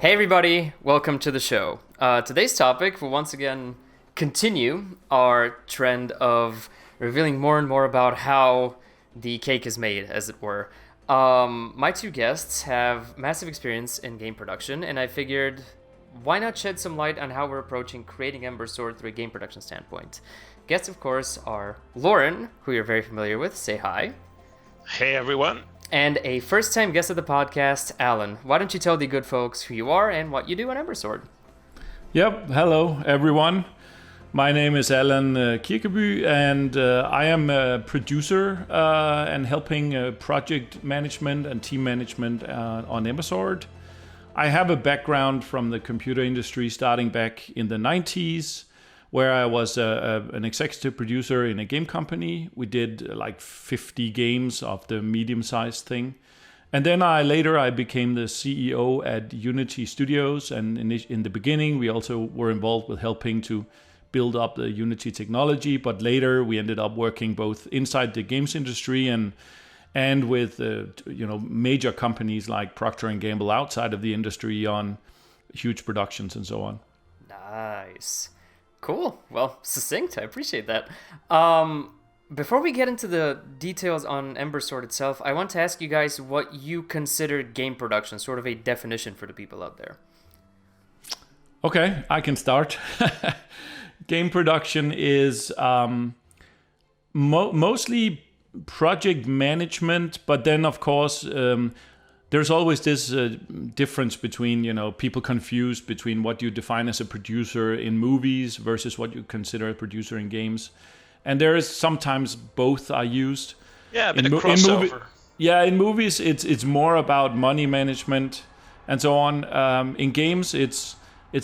Hey everybody, welcome to the show. Today's topic will once again continue our trend of revealing more and more about how the cake is made, as it were. My two guests have massive experience in game production, and I figured why not shed some light on how we're approaching creating Ember Sword through a game production standpoint. Guests, of course, are Loren, who you're very familiar with. Say hi. Hey everyone. And a first-time guest of the podcast, Allan. Why don't you tell the good folks who you are and what you do on Ember Sword? Yep, hello everyone. My name is Allan Kirkeby, and I am a producer and helping project management and team management on Ember Sword. I have a background from the computer industry starting back in the 90s, where I was an executive producer in a game company. We did like 50 games of the medium-sized thing. And then I became the CEO at Unity Studios. And in the beginning, we also were involved with helping to build up the Unity technology. But later, we ended up working both inside the games industry and with major companies like Procter & Gamble outside of the industry on huge productions and so on. Nice. Cool. Well, succinct. I appreciate that. Before we get into the details on Ember Sword itself, I want to ask you guys what you consider game production, sort of a definition for the people out there. Okay, I can start. Game production is mostly project management, but then of course there's always this difference between, people confused between what you define as a producer in movies versus what you consider a producer in games. And there is sometimes both are used. Yeah, a bit of crossover. In movies it's more about money management and so on. In games it's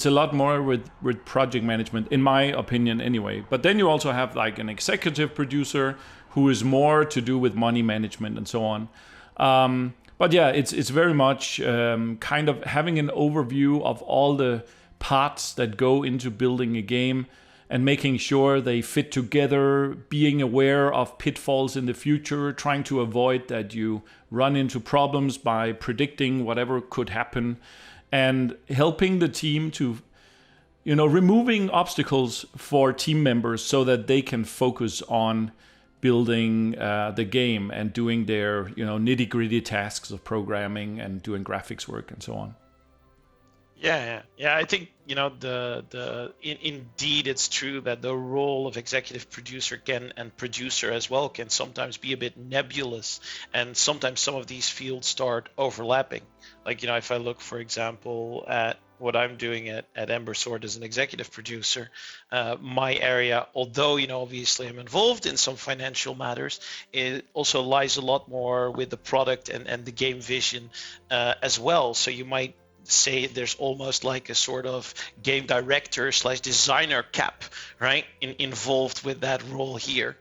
a lot more with project management, in my opinion anyway. But then you also have like an executive producer who is more to do with money management and so on. But yeah, it's very much kind of having an overview of all the parts that go into building a game and making sure they fit together, being aware of pitfalls in the future, trying to avoid that you run into problems by predicting whatever could happen, and helping the team to, removing obstacles for team members so that they can focus on building the game and doing their nitty-gritty tasks of programming and doing graphics work and so on. Yeah. I think indeed it's true that the role of executive producer and producer as well can sometimes be a bit nebulous, and sometimes some of these fields start overlapping. Like if I look, for example, at what I'm doing at Ember Sword as an executive producer, my area, although obviously I'm involved in some financial matters, it also lies a lot more with the product and the game vision as well. So you might say there's almost like a sort of game director / designer cap, right, involved with that role here.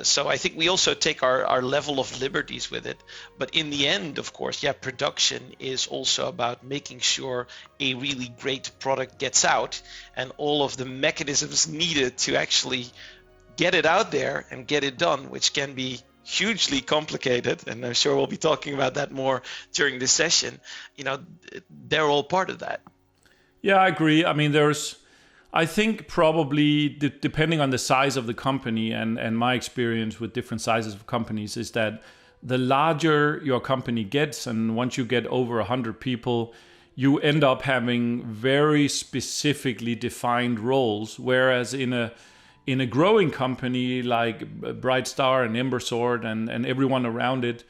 So I think we also take our level of liberties with it. But in the end, of course, production is also about making sure a really great product gets out, and all of the mechanisms needed to actually get it out there and get it done, which can be hugely complicated, and I'm sure we'll be talking about that more during this session. They're all part of that. Yeah, I agree. I mean, I think probably depending on the size of the company and my experience with different sizes of companies is that the larger your company gets, and once you get over 100 people, you end up having very specifically defined roles, whereas in a growing company like Bright Star and Ember Sword and everyone around it,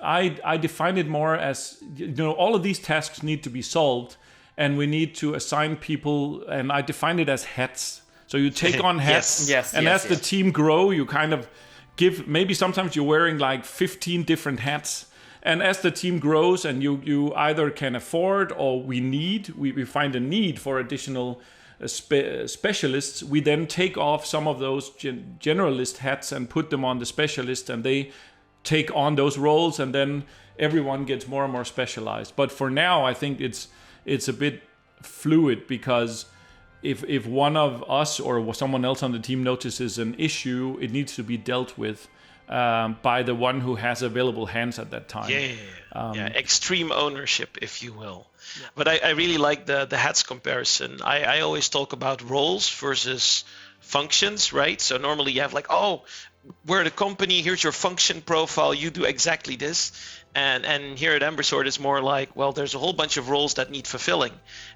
I define it more as all of these tasks need to be solved, and we need to assign people, and I define it as hats. So you take on hats, as the team grow, you kind of give, maybe sometimes you're wearing like 15 different hats. And as the team grows and you either can afford or we find a need for additional specialists, we then take off some of those generalist hats and put them on the specialists, and they take on those roles, and then everyone gets more and more specialized. But for now, I think it's a bit fluid, because if one of us or someone else on the team notices an issue, it needs to be dealt with by the one who has available hands at that time. Extreme ownership, if you will. Yeah. But I really like the hats comparison. I always talk about roles versus functions, right? So normally you have like, oh, we're the company, here's your function profile, you do exactly this. And here at Ember Sword, it's more like, well, there's a whole bunch of roles that need fulfilling.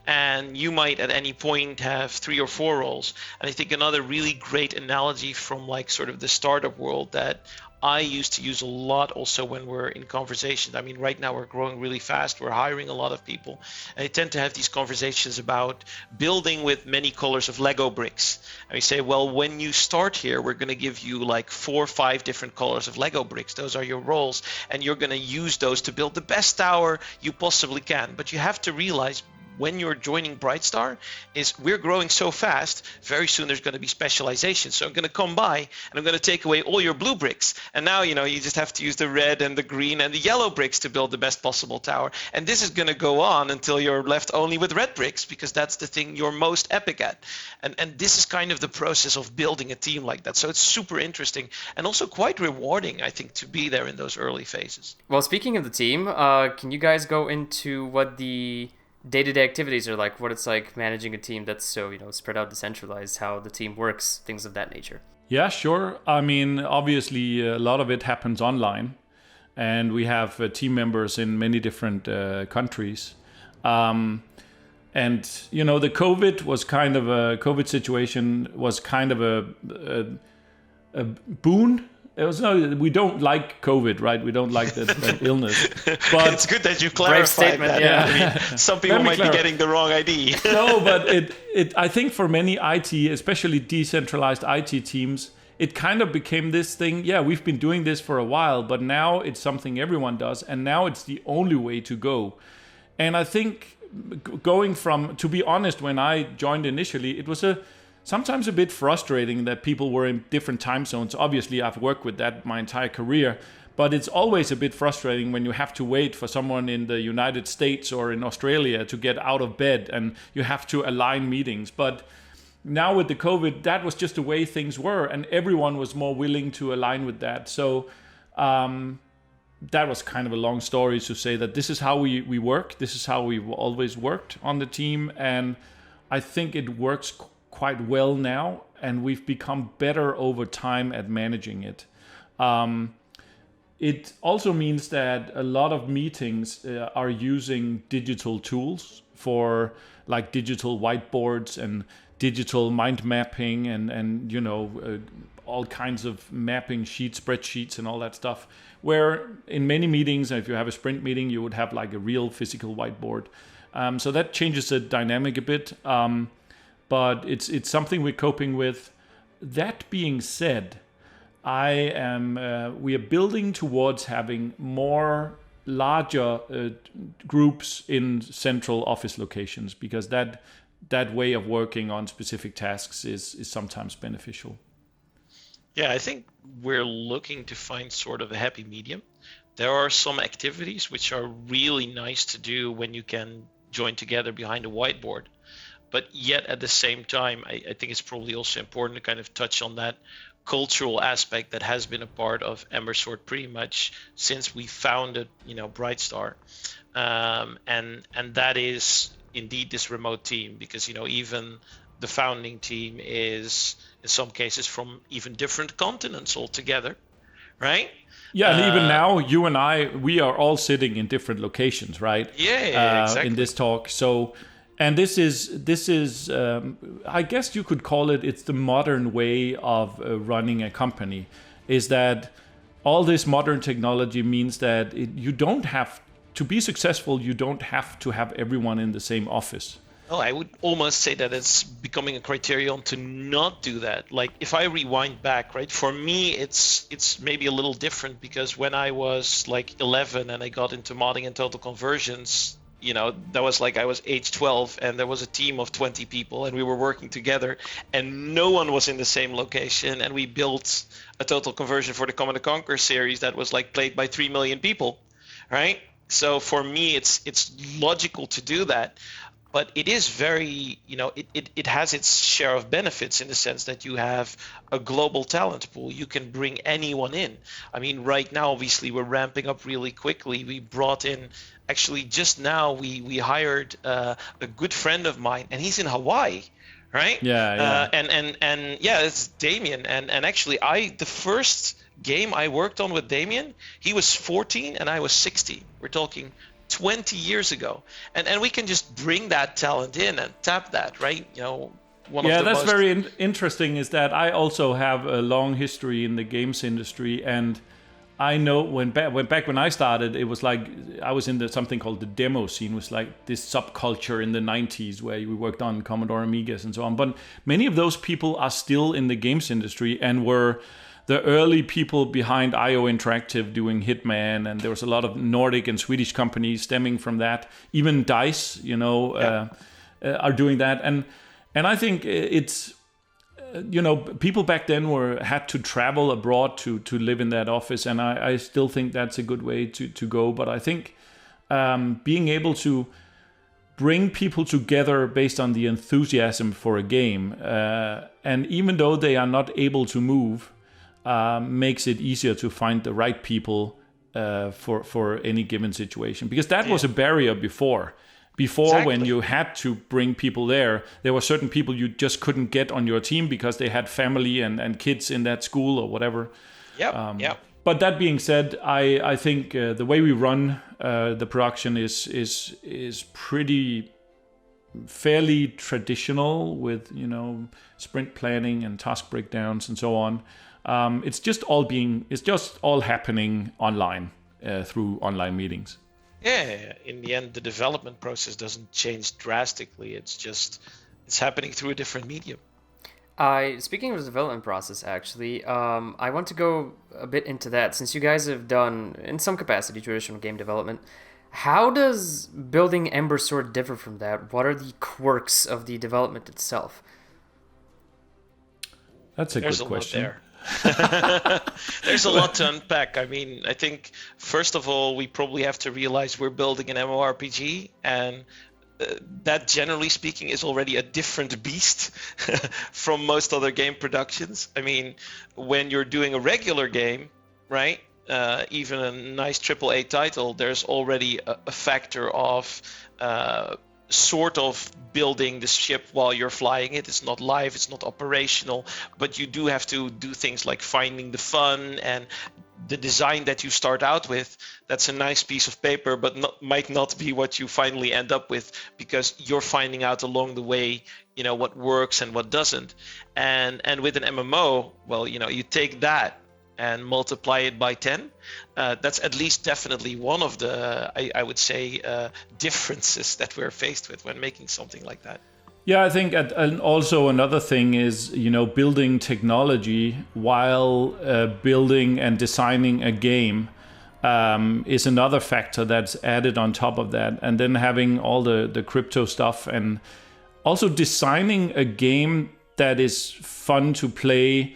And you might at any point have 3 or 4 roles. And I think another really great analogy from like sort of the startup world that I used to use a lot also when we're in conversations. I mean, right now we're growing really fast. We're hiring a lot of people. And I tend to have these conversations about building with many colors of Lego bricks. And we say, well, when you start here, we're going to give you like 4 or 5 different colors of Lego bricks. Those are your roles. And you're going to use those to build the best tower you possibly can. But you have to realize when you're joining Brightstar is we're growing so fast, very soon there's going to be specialization. So I'm going to come by and I'm going to take away all your blue bricks. And now, you just have to use the red and the green and the yellow bricks to build the best possible tower. And this is going to go on until you're left only with red bricks, because that's the thing you're most epic at. And this is kind of the process of building a team like that. So it's super interesting and also quite rewarding, I think, to be there in those early phases. Well, speaking of the team, can you guys go into what the day-to-day activities are like, what it's like managing a team that's so, spread out, decentralized, how the team works, things of that nature? Yeah, sure. I mean, obviously, a lot of it happens online, and we have team members in many different countries. And, the COVID situation was kind of a boon. We don't like COVID, right? We don't like that illness. But it's good that you clarified that. Yeah. I mean, some people might be getting the wrong idea. No, but I think for many IT, especially decentralized IT teams, it kind of became this thing. Yeah, we've been doing this for a while, but now it's something everyone does, and now it's the only way to go. And I think to be honest, when I joined initially, it was sometimes a bit frustrating that people were in different time zones. Obviously, I've worked with that my entire career, but it's always a bit frustrating when you have to wait for someone in the United States or in Australia to get out of bed, and you have to align meetings. But now with the COVID, that was just the way things were, and everyone was more willing to align with that. So that was kind of a long story to say that this is how we work. This is how we've always worked on the team, and I think it works quite well now, and we've become better over time at managing it. It also means that a lot of meetings are using digital tools for like digital whiteboards and digital mind mapping and all kinds of mapping sheets, spreadsheets and all that stuff, where in many meetings, if you have a sprint meeting, you would have like a real physical whiteboard. So that changes the dynamic a bit. But it's something we're coping with. That being said, we are building towards having more larger groups in central office locations, because that way of working on specific tasks is sometimes beneficial. Yeah, I think we're looking to find sort of a happy medium. There are some activities which are really nice to do when you can join together behind a whiteboard. But yet at the same time, I think it's probably also important to kind of touch on that cultural aspect that has been a part of Ember Sword pretty much since we founded, Brightstar. And that is indeed this remote team, because, even the founding team is in some cases from even different continents altogether, right? Yeah, and even now, you and I, we are all sitting in different locations, right? Yeah, exactly. In this talk. And this is I guess you could call it's the modern way of running a company, is that all this modern technology means that you don't have to be successful, you don't have to have everyone in the same office. Oh, I would almost say that it's becoming a criterion to not do that. Like if I rewind back, right, for me, it's maybe a little different, because when I was like 11 and I got into modding and total conversions, that was like I was age 12 and there was a team of 20 people and we were working together and no one was in the same location, and we built a total conversion for the Command & Conquer series that was like played by 3 million people, right? So for me, it's logical to do that. but it is very, it has its share of benefits in the sense that you have a global talent pool. You can bring anyone in. I mean, right now, obviously, we're ramping up really quickly. We brought in, actually, just now, we hired a good friend of mine, and he's in Hawaii. Right? Yeah. And yeah, it's Damien. And actually, the first game I worked on with Damien, he was 14 and I was 16. We're talking 20 years ago. And we can just bring that talent in and tap that, right? That's very interesting, is that I also have a long history in the games industry, and I know back when I started, it was like I was in something called the demo scene. It was like this subculture in the 90s where we worked on Commodore Amigas and so on. But many of those people are still in the games industry and were the early people behind IO Interactive doing Hitman, and there was a lot of Nordic and Swedish companies stemming from that. Even DICE, are doing that, and I think it's. People back then had to travel abroad to live in that office, and I still think that's a good way to go. But I think being able to bring people together based on the enthusiasm for a game, and even though they are not able to move, makes it easier to find the right people for any given situation. Because that was a barrier before. Exactly. When you had to bring people there were certain people you just couldn't get on your team because they had family and kids in that school or whatever. But that being said, I think the way we run the production is pretty fairly traditional with sprint planning and task breakdowns and so on. It's just all happening online through online meetings. Yeah, in the end, the development process doesn't change drastically. It's happening through a different medium. Speaking of the development process, actually, I want to go a bit into that. Since you guys have done, in some capacity, traditional game development, how does building Ember Sword differ from that? What are the quirks of the development itself? That's a good question. Lot there. There's a lot to unpack. I mean, I think first of all, we probably have to realize we're building an MMORPG, and that, generally speaking, is already a different beast from most other game productions. I mean, when you're doing a regular game, right? Even a nice AAA title, there's already a factor of sort of building the ship while you're flying it. It's not live, it's not operational, but you do have to do things like finding the fun and the design that you start out with. That's a nice piece of paper, but might not be what you finally end up with, because you're finding out along the way, what works and what doesn't. And with an MMO, well, you take that and multiply it by 10. That's at least definitely one of the, I would say, differences that we're faced with when making something like that. Yeah, I think and also another thing is, building technology while building and designing a game is another factor that's added on top of that. And then having all the crypto stuff, and also designing a game that is fun to play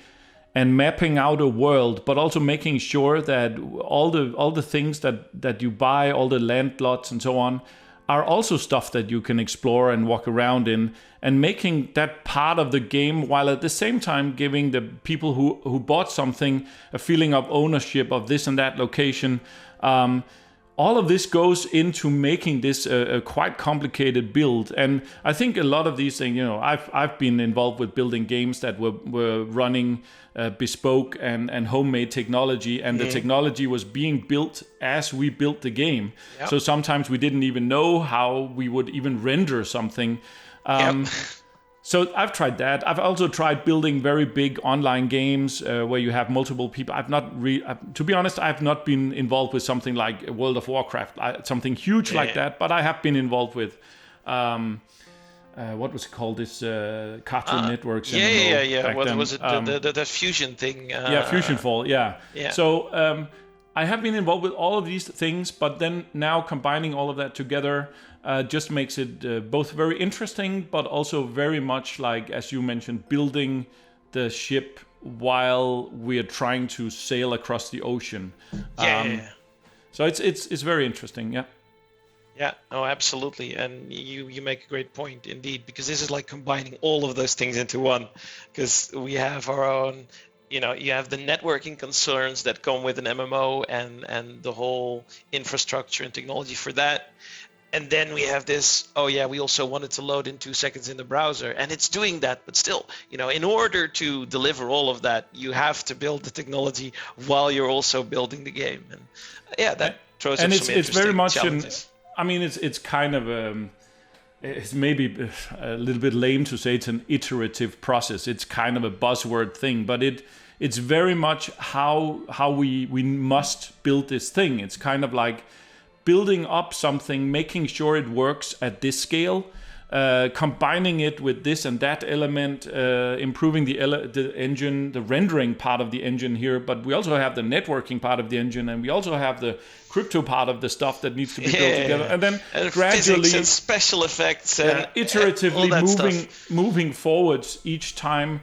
and mapping out a world, but also making sure that all the things that you buy, all the land lots and so on, are also stuff that you can explore and walk around in, and making that part of the game, while at the same time giving the people who bought something a feeling of ownership of this and that location. All of this goes into making this a quite complicated build. And I think a lot of these things, I've been involved with building games that were running bespoke and homemade technology, and the technology was being built as we built the game. Yep. So sometimes we didn't even know how we would even render something. So I've tried that. I've also tried building very big online games where you have multiple people. To be honest, I've not been involved with something like World of Warcraft, something huge like that. But I have been involved with, what was it called? This Cartoon Network's MMO. What was it? The Fusion thing. Fusion Fall. Yeah. So I have been involved with all of these things, but then now combining all of that together just makes it both very interesting, but also very much like, as you mentioned, building the ship while we are trying to sail across the ocean. So it's very interesting. Yeah, no, absolutely. And you make a great point indeed, because this is like combining all of those things into one. Because we have our own, you have the networking concerns that come with an MMO and the whole infrastructure and technology for that. And then we have this, oh yeah, we also want it to load in 2 seconds in the browser, and it's doing that, but still, in order to deliver all of that, you have to build the technology while you're also building the game. And yeah, that throws up some it's very interesting much challenges. it's kind of it's maybe a little bit lame to say it's an iterative process. It's kind of a buzzword thing, but it's very much how we must build this thing. It's kind of like building up something, making sure it works at this scale, combining it with this and that element, improving the engine, the rendering part of the engine here, but we also have the networking part of the engine, and we also have the crypto part of the stuff that needs to be built together, and then gradually and special effects and iteratively all that moving forwards each time.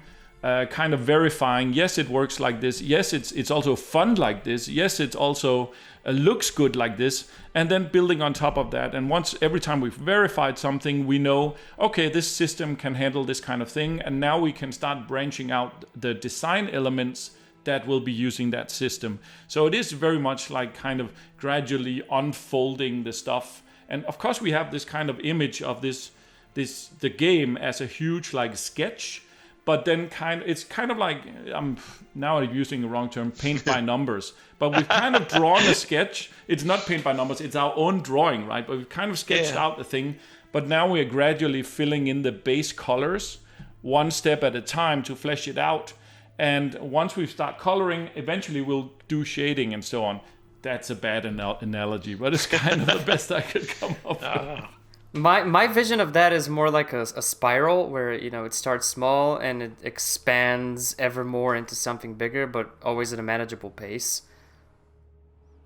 Kind of verifying, yes, it works like this. Yes, it's also fun like this. Yes, it also looks good like this. And then building on top of that. And every time we've verified something, we know, okay, this system can handle this kind of thing. And now we can start branching out the design elements that will be using that system. So it is very much like kind of gradually unfolding the stuff. And of course, we have this kind of image of the game as a huge like sketch. But then it's kind of like, I'm now using the wrong term, paint by numbers. But we've kind of drawn a sketch. It's not paint by numbers, it's our own drawing, right? But we've kind of sketched out the thing. But now we're gradually filling in the base colors one step at a time to flesh it out. And once we start coloring, eventually we'll do shading and so on. That's a bad analogy, but it's kind of the best I could come up with. My vision of that is more like a spiral where, it starts small and it expands ever more into something bigger, but always at a manageable pace.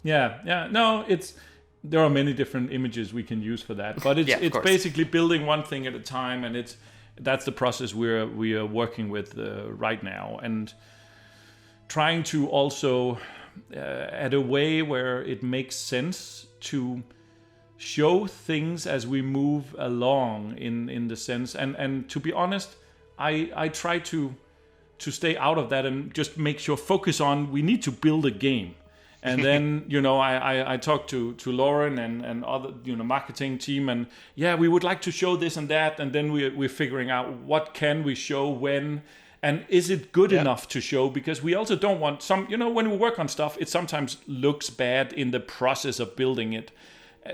Yeah. No, there are many different images we can use for that, but it's basically building one thing at a time, and that's the process we are working with right now, and trying to also at a way where it makes sense to show things as we move along in the sense, and to be honest, I try to stay out of that and just make sure focus on we need to build a game. And then I talk to Loren and other marketing team, and we would like to show this and that, and then we're figuring out what can we show when, and is it good enough to show, because we also don't want when we work on stuff, it sometimes looks bad in the process of building it.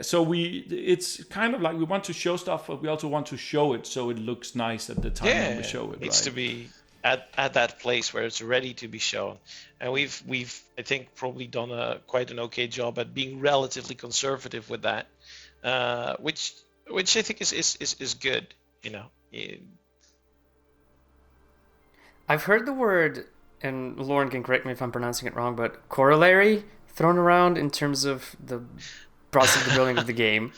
So it's kind of like we want to show stuff, but we also want to show it so it looks nice at the time when we show it. It needs to be at that place where it's ready to be shown. And we've I think probably done quite an okay job at being relatively conservative with that, which I think is good. I've heard the word, and Loren can correct me if I'm pronouncing it wrong, but corollary thrown around in terms of the process of the building of the game.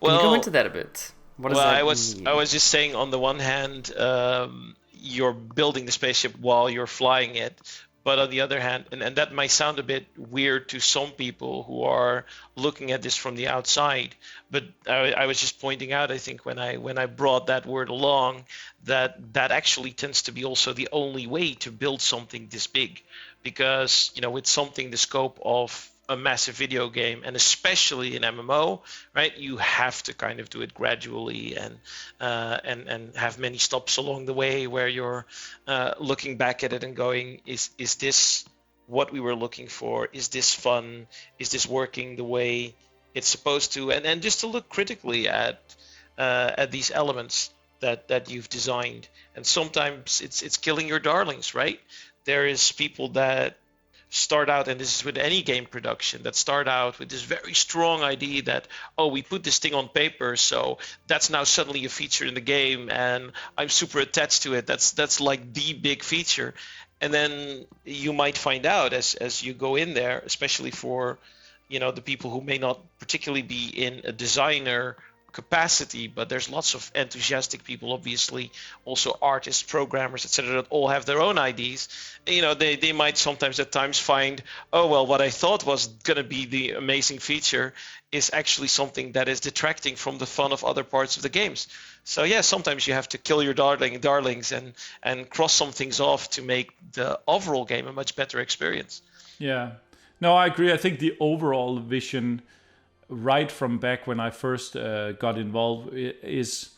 Can you go into that a bit? What does that mean? I was just saying, on the one hand, you're building the spaceship while you're flying it, but on the other hand, and that might sound a bit weird to some people who are looking at this from the outside, but I was just pointing out, I think when I brought that word along, that actually tends to be also the only way to build something this big, because with something the scope of a massive video game, and especially an MMO, right? You have to kind of do it gradually and have many stops along the way where you're looking back at it and going, is this what we were looking for? Is this fun? Is this working the way it's supposed to? And just to look critically at these elements that you've designed. And sometimes it's killing your darlings, right? There is people that start out, and this is with any game production, that start out with this very strong idea that, we put this thing on paper, so that's now suddenly a feature in the game, and I'm super attached to it. That's like the big feature. And then you might find out as you go in there, especially for the people who may not particularly be in a designer capacity, but there's lots of enthusiastic people, obviously, also artists, programmers, etc., that all have their own ideas. They might sometimes at times find, oh well, what I thought was going to be the amazing feature is actually something that is detracting from the fun of other parts of the games. So yeah, sometimes you have to kill your darlings and cross some things off to make the overall game a much better experience. Yeah, no, I agree. I think the overall vision, right from back when I first got involved, is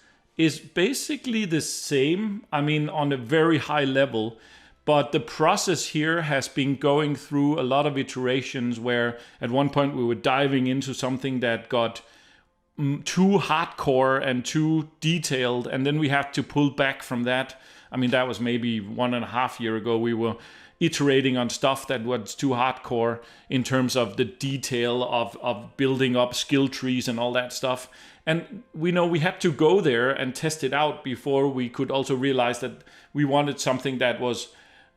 basically the same. I mean, on a very high level, but the process here has been going through a lot of iterations where at one point we were diving into something that got too hardcore and too detailed, and then we had to pull back from that. I mean, that was maybe 1.5 years ago. We were iterating on stuff that was too hardcore in terms of the detail of building up skill trees and all that stuff. And we had to go there and test it out before we could also realize that we wanted something that was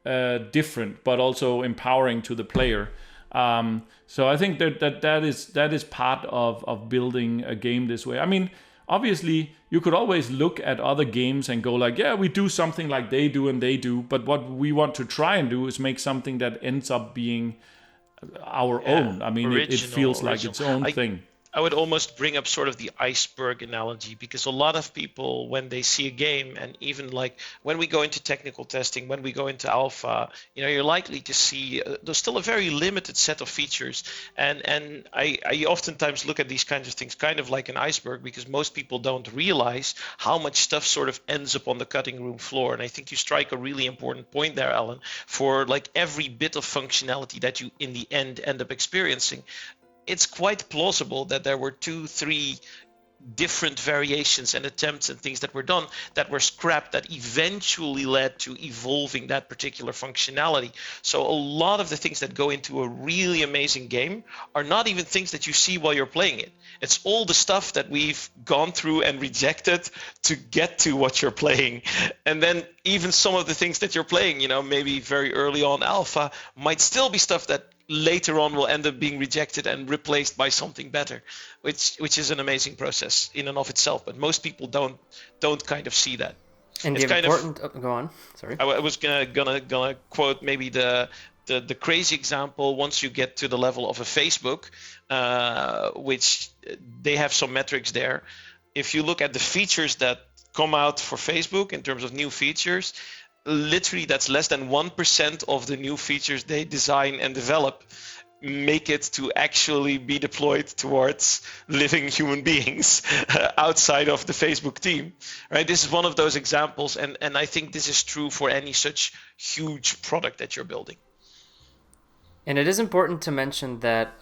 different, but also empowering to the player. So I think that is part of building a game this way. I mean, obviously, you could always look at other games and go like, yeah, we do something like they do and they do. But what we want to try and do is make something that ends up being our own. I mean, it feels like its own thing. I would almost bring up sort of the iceberg analogy, because a lot of people, when they see a game, and even like when we go into technical testing, when we go into alpha, you're likely to see there's still a very limited set of features. And I oftentimes look at these kinds of things kind of like an iceberg, because most people don't realize how much stuff sort of ends up on the cutting room floor. And I think you strike a really important point there, Allan, for like every bit of functionality that you in the end up experiencing. It's quite plausible that there were 2-3 different variations and attempts and things that were done that were scrapped that eventually led to evolving that particular functionality. So a lot of the things that go into a really amazing game are not even things that you see while you're playing it. It's all the stuff that we've gone through and rejected to get to what you're playing. And then even some of the things that you're playing, maybe very early on alpha, might still be stuff that later on will end up being rejected and replaced by something better, which is an amazing process in and of itself. But most people don't kind of see that. And it's kind of go on. Sorry. I was gonna quote maybe the crazy example. Once you get to the level of a Facebook, which they have some metrics there. If you look at the features that come out for Facebook in terms of new features, literally that's less than 1% of the new features they design and develop make it to actually be deployed towards living human beings outside of the Facebook team, right? This is one of those examples, and I think this is true for any such huge product that you're building. And it is important to mention that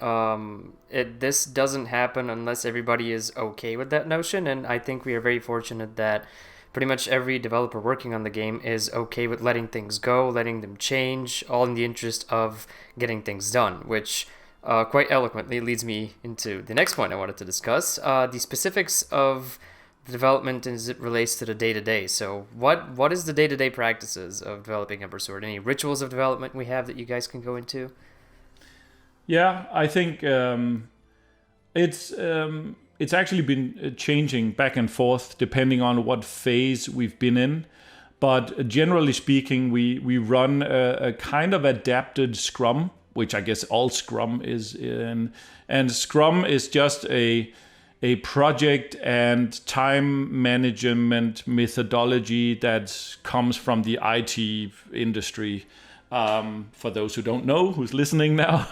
this doesn't happen unless everybody is okay with that notion, and I think we are very fortunate that pretty much every developer working on the game is okay with letting things go, letting them change, all in the interest of getting things done, which quite eloquently leads me into the next point I wanted to discuss, the specifics of the development as it relates to the day-to-day. So what is the day-to-day practices of developing Ember Sword? Any rituals of development we have that you guys can go into? Yeah, I think it's actually been changing back and forth depending on what phase we've been in. But generally speaking, we run a kind of adapted Scrum, which I guess all Scrum is in. And Scrum is just a project and time management methodology that comes from the IT industry. For those who don't know, who's listening now.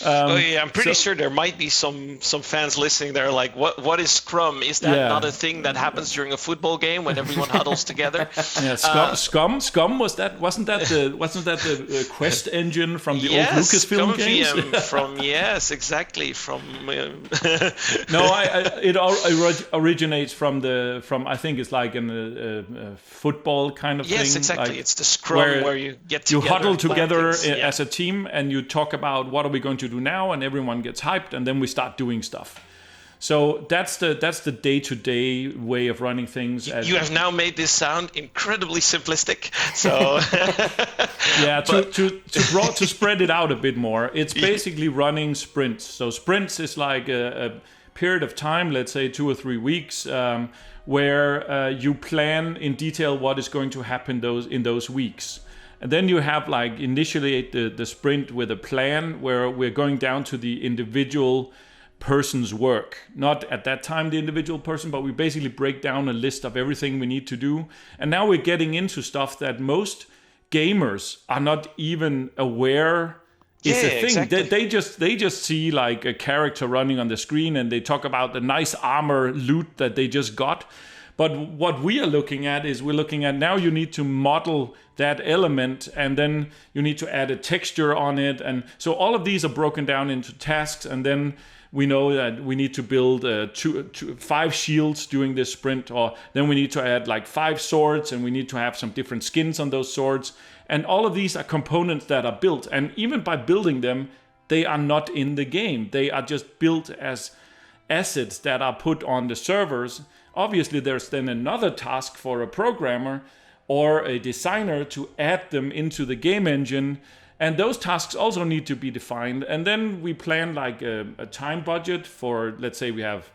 I'm pretty sure there might be some fans listening there like, what is Scrum? Is that not a thing that happens during a football game when everyone huddles together? Yeah, Scrum wasn't that the quest engine from the old Lucasfilm games? Yes, exactly from. No, it originates from I think it's like a football kind of thing. Yes, exactly. Like, it's the Scrum where you get together. You huddle together as a team and you talk about what are we going to do now, and everyone gets hyped, and then we start doing stuff. So that's the day-to-day way of running things. You have now made this sound incredibly simplistic. So yeah, to spread it out a bit more, it's basically running sprints. So sprints is like a period of time, let's say 2 or 3 weeks, where you plan in detail what is going to happen in those weeks. And then you have like initiate the sprint with a plan where we're going down to the individual person's work. Not at that time the individual person, but we basically break down a list of everything we need to do. And now we're getting into stuff that most gamers are not even aware is a thing. Exactly. They just see like a character running on the screen and they talk about the nice armor loot that they just got. But what we are looking at is we're looking at now you need to model that element and then you need to add a texture on it. And so all of these are broken down into tasks. And then we know that we need to build 5 shields during this sprint, or then we need to add like 5 swords and we need to have some different skins on those swords. And all of these are components that are built. And even by building them, they are not in the game. They are just built as assets that are put on the servers. Obviously, there's then another task for a programmer or a designer to add them into the game engine. And those tasks also need to be defined. And then we plan like a time budget for, let's say we have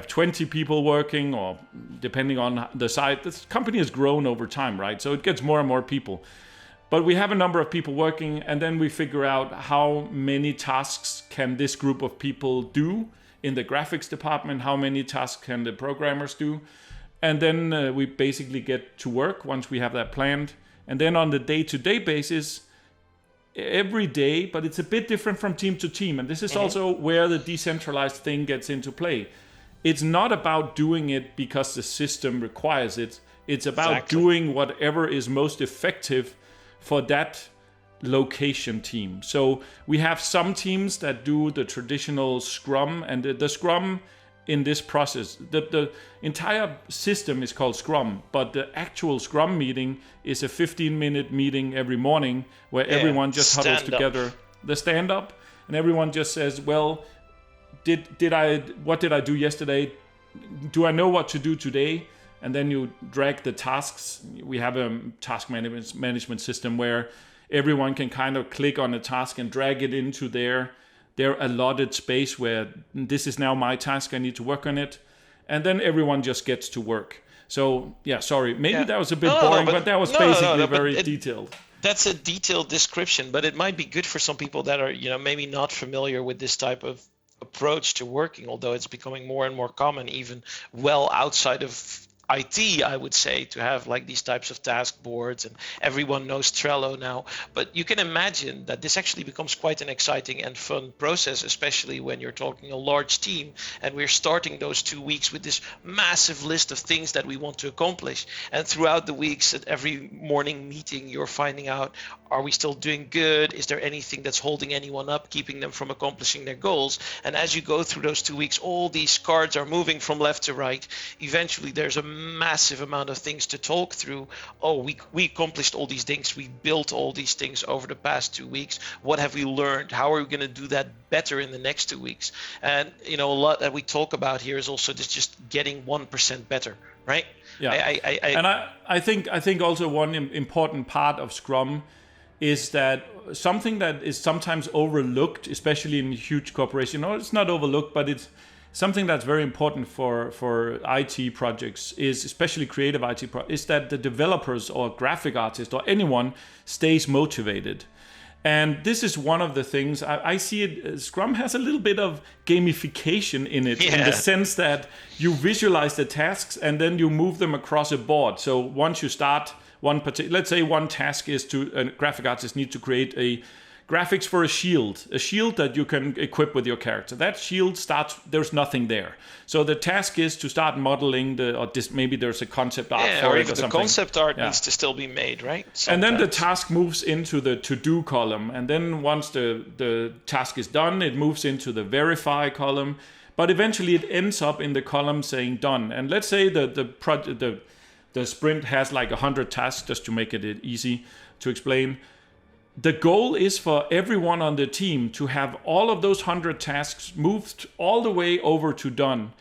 20 people working, or depending on the size. This company has grown over time, right? So it gets more and more people. But we have a number of people working, and then we figure out how many tasks can this group of people do in the graphics department, how many tasks can the programmers do. And then we basically get to work once we have that planned. And then on the day-to-day basis, every day, but it's a bit different from team to team. And this is also where the decentralized thing gets into play. It's not about doing it because the system requires it. It's about doing whatever is most effective for that location team. So we have some teams that do the traditional Scrum, and the Scrum in this process, the entire system is called Scrum, but the actual Scrum meeting is a 15-minute meeting every morning where everyone just huddles together. The stand-up, and everyone just says, well, what did I do yesterday? Do I know what to do today? And then you drag the tasks. We have a task management system where everyone can kind of click on a task and drag it into their allotted space where this is now my task, I need to work on it. And then everyone just gets to work. So, sorry, maybe that was a bit boring, but that was basically very detailed. That's a detailed description, but it might be good for some people that are, maybe not familiar with this type of approach to working, although it's becoming more and more common, even well outside of IT, I would say, to have like these types of task boards, and everyone knows Trello now. But you can imagine that this actually becomes quite an exciting and fun process, especially when you're talking a large team and we're starting those 2 weeks with this massive list of things that we want to accomplish. And throughout the weeks, at every morning meeting, you're finding out, are we still doing good? Is there anything that's holding anyone up, keeping them from accomplishing their goals? And as you go through those 2 weeks, all these cards are moving from left to right. Eventually, there's a massive amount of things to talk through. Oh, we accomplished all these things. We built all these things over the past 2 weeks. What have we learned? How are we going to do that better in the next 2 weeks? And a lot that we talk about here is also just getting 1% better, right? Yeah. I think also one important part of Scrum is that something that is sometimes overlooked, especially in huge corporations. No, it's not overlooked, but it's something that's very important for IT projects, is especially creative IT is that the developers or graphic artists or anyone stays motivated. And this is one of the things I see it. Scrum has a little bit of gamification in it, in the sense that you visualize the tasks and then you move them across a board. So once you start let's say one task is a graphic artist need to create a graphics for a shield that you can equip with your character. That shield starts, there's nothing there. So the task is to start modeling maybe there's a concept art for or it even or the something. concept art needs to still be made, right? Sometimes. And then the task moves into the to-do column. And then once the task is done, it moves into the verify column. But eventually it ends up in the column saying done. And let's say the sprint has like 100 tasks, just to make it easy to explain. The goal is for everyone on the team to have all of those 100 tasks moved all the way over to done.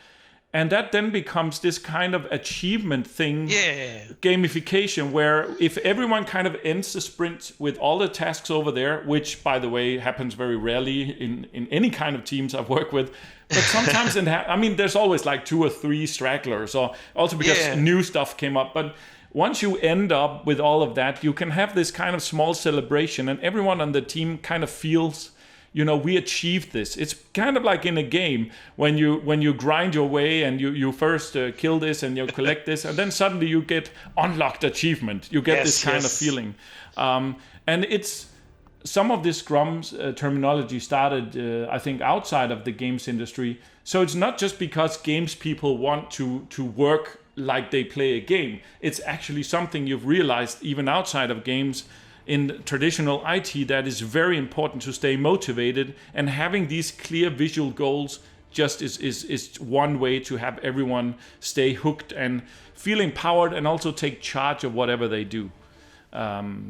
And that then becomes this kind of achievement thing, gamification, where if everyone kind of ends the sprint with all the tasks over there, which, by the way, happens very rarely in any kind of teams I've worked with, but sometimes, there's always like 2 or 3 stragglers, or also because new stuff came up. But once you end up with all of that, you can have this kind of small celebration, and everyone on the team kind of feels, we achieved this. It's kind of like in a game when you grind your way and you first kill this and you collect this, and then suddenly you get unlocked achievement. You get this kind of feeling. And it's some of this Scrum's terminology started, I think, outside of the games industry. So it's not just because games people want to work like they play a game. It's actually something you've realized even outside of games in traditional IT that is very important to stay motivated, and having these clear visual goals just is one way to have everyone stay hooked and feel empowered and also take charge of whatever they do.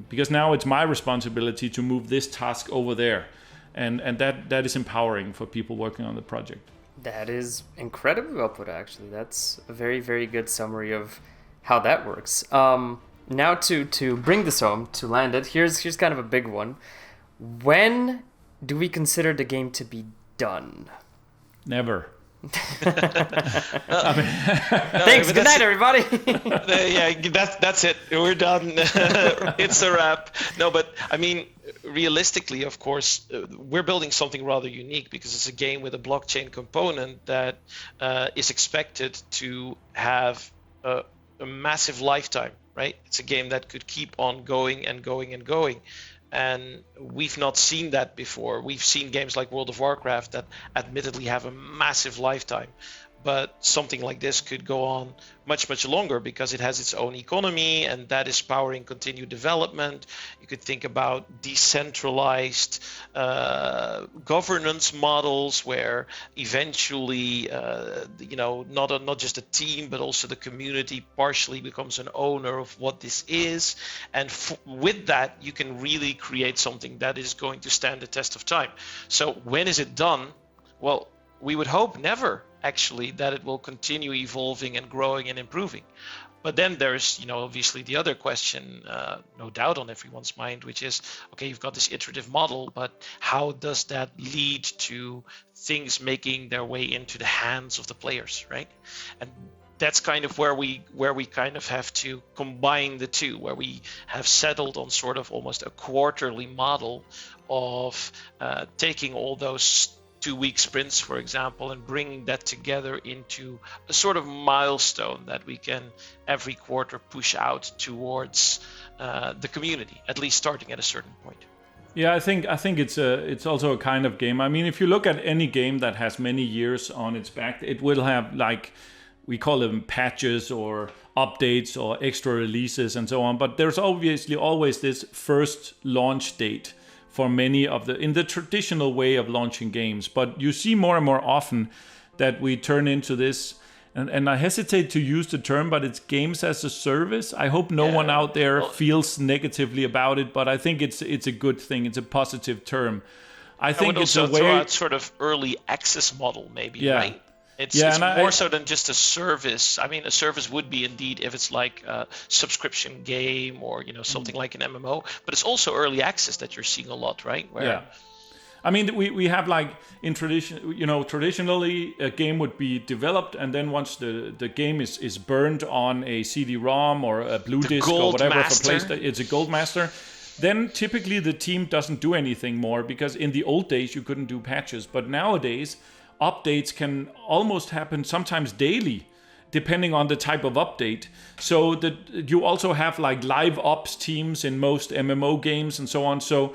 Because now it's my responsibility to move this task over there, and that is empowering for people working on the project. That is incredibly well put, actually. That's a very, very good summary of how that works. Now to bring this home, to land it, here's kind of a big one. When do we consider the game to be done? Never. Thanks. Good night, everybody. That's it. We're done. It's a wrap. No, but realistically, of course, we're building something rather unique because it's a game with a blockchain component that is expected to have a massive lifetime. Right? It's a game that could keep on going and going and going. And we've not seen that before. We've seen games like World of Warcraft that admittedly have a massive lifetime. But something like this could go on much, much longer because it has its own economy, and that is powering continued development. You could think about decentralized governance models where eventually, not just a team, but also the community partially becomes an owner of what this is. And with that, you can really create something that is going to stand the test of time. So when is it done? Well, we would hope never, actually, that it will continue evolving and growing and improving. But then there's, obviously the other question, no doubt on everyone's mind, which is, okay, you've got this iterative model, but how does that lead to things making their way into the hands of the players, right? And that's kind of where we kind of have to combine the two, where we have settled on sort of almost a quarterly model of taking all those 2-week sprints, for example, and bringing that together into a sort of milestone that we can every quarter push out towards the community, at least starting at a certain point. Yeah, I think it's also a kind of game. If you look at any game that has many years on its back, it will have, like, we call them patches or updates or extra releases and so on. But there's obviously always this first launch date for many of in the traditional way of launching games. But you see more and more often that we turn into this, and I hesitate to use the term, but it's games as a service. I hope no one out there feels negatively about it, but I think it's a good thing. It's a positive term. I think it's a way. Throw out sort of early access model, maybe, right? It's more so than just a service. A service would be indeed if it's like a subscription game or something like an MMO. But it's also early access that you're seeing a lot, right? We have, like, in traditionally a game would be developed, and then once the game is burned on a CD-ROM or a blue disc or whatever for PlayStation, it's a gold master. Then typically the team doesn't do anything more, because in the old days you couldn't do patches, but nowadays updates can almost happen sometimes daily, depending on the type of update. So that you also have, like, live ops teams in most MMO games and so on. So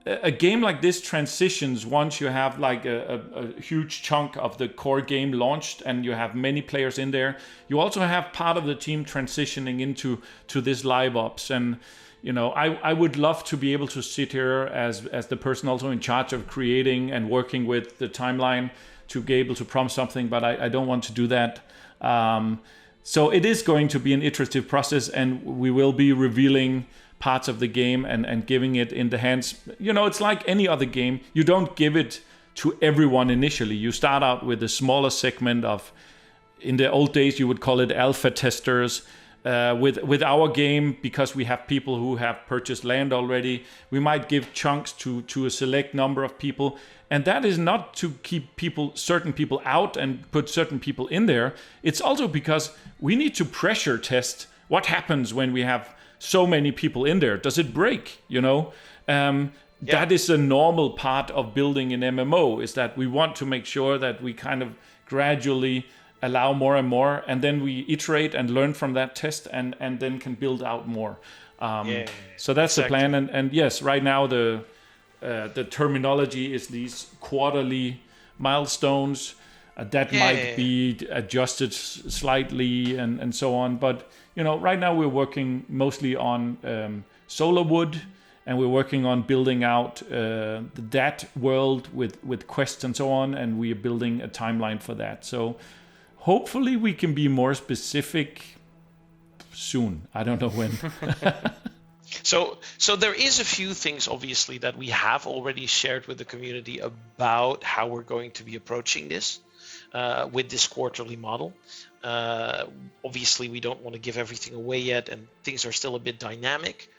a game like this transitions once you have, like, a huge chunk of the core game launched and you have many players in there. You also have part of the team transitioning into this live ops. And I would love to be able to sit here as the person also in charge of creating and working with the timeline to be able to prompt something, but I don't want to do that. So it is going to be an iterative process, and we will be revealing parts of the game and giving it in the hands. It's like any other game. You don't give it to everyone initially. You start out with a smaller segment of in the old days you would call it alpha testers. With our game, because we have people who have purchased land already, we might give chunks to a select number of people, and that is not to keep certain people out and put certain people in there. It's also because we need to pressure test what happens when we have so many people in there. Does it break? That is a normal part of building an MMO, is that we want to make sure that we kind of gradually allow more and more, and then we iterate and learn from that test, and then can build out more. So that's the plan. And yes, right now the terminology is these quarterly milestones that might be adjusted slightly and so on. But right now we're working mostly on solar wood, and we're working on building out that world with quests and so on, and we are building a timeline for that. So hopefully we can be more specific soon. I don't know when. So there is a few things, obviously, that we have already shared with the community about how we're going to be approaching this with this quarterly model. Obviously, we don't want to give everything away yet, and things are still a bit dynamic.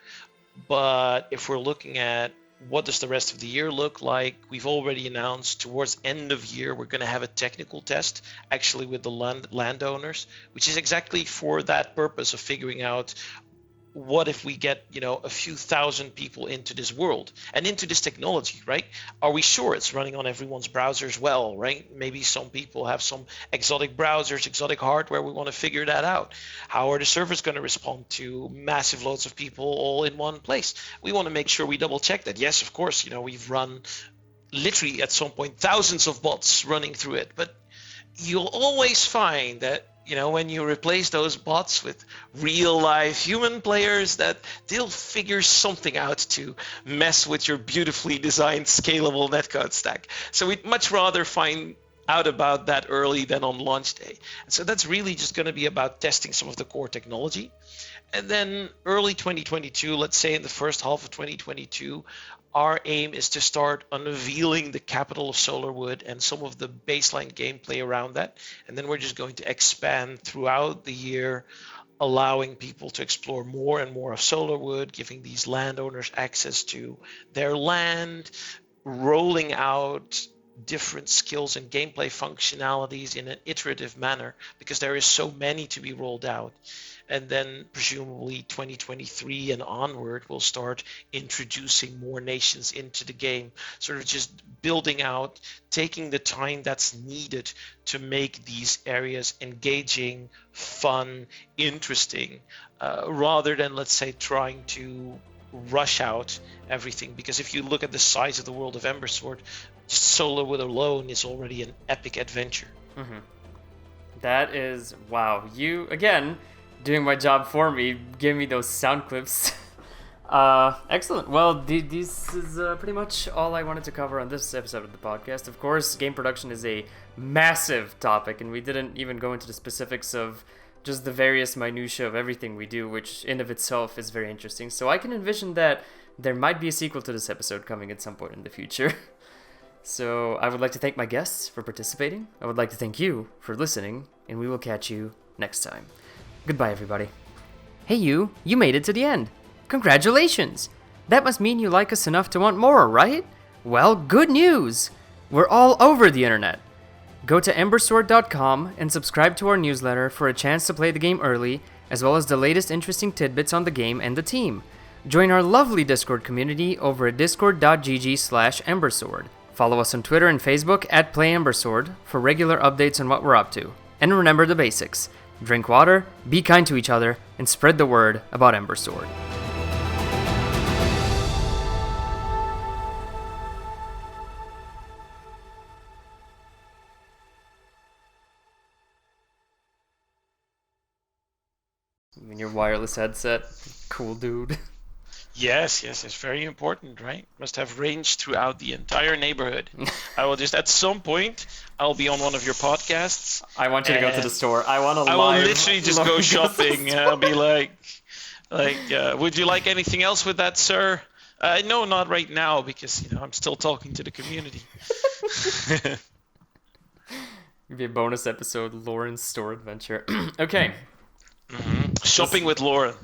But if we're looking at what does the rest of the year look like, we've already announced towards end of year we're going to have a technical test actually with the landowners, which is exactly for that purpose of figuring out what if we get a few thousand people into this world and into this technology, right? Are we sure it's running on everyone's browsers well, right? Maybe some people have some exotic browsers, exotic hardware. We want to figure that out. How are the servers going to respond to massive loads of people all in one place? We want to make sure we double check that. Yes, of course, we've run literally at some point thousands of bots running through it, but you'll always find that when you replace those bots with real life human players, that they'll figure something out to mess with your beautifully designed scalable netcode stack. So we'd much rather find out about that early than on launch day. And so that's really just going to be about testing some of the core technology. And then early 2022, let's say in the first half of 2022, our aim is to start unveiling the capital of Solarwood and some of the baseline gameplay around that. And then we're just going to expand throughout the year, allowing people to explore more and more of Solarwood, giving these landowners access to their land, rolling out different skills and gameplay functionalities in an iterative manner, because there is so many to be rolled out. And then presumably 2023 and onward, we'll start introducing more nations into the game, sort of just building out, taking the time that's needed to make these areas engaging, fun, interesting, rather than, let's say, trying to rush out everything. Because if you look at the size of the world of Ember Sword, just Solarwood alone is already an epic adventure. Mm-hmm. That is, wow. You, again, doing my job for me, gave me those sound clips. Excellent. Well, this is pretty much all I wanted to cover on this episode of the podcast. Of course, game production is a massive topic, and we didn't even go into the specifics of just the various minutiae of everything we do, which in of itself is very interesting. So I can envision that there might be a sequel to this episode coming at some point in the future. So I would like to thank my guests for participating. I would like to thank you for listening, and we will catch you next time. Goodbye, everybody. Hey, you made it to the end. Congratulations! That must mean you like us enough to want more, right? Well, good news! We're all over the internet. Go to embersword.com and subscribe to our newsletter for a chance to play the game early, as well as the latest interesting tidbits on the game and the team. Join our lovely Discord community over at discord.gg/embersword. Follow us on Twitter and Facebook at PlayEmberSword for regular updates on what we're up to. And remember the basics. Drink water, be kind to each other, and spread the word about Ember Sword. In your wireless headset, cool dude. Yes, it's very important, right? Must have range throughout the entire neighborhood. I will just, at some point, I'll be on one of your podcasts. I want you to go to the store. I will literally just go shopping. I'll be like, would you like anything else with that, sir? No, not right now, because I'm still talking to the community. Maybe a bonus episode, Loren's store adventure. Okay. Shopping with Loren.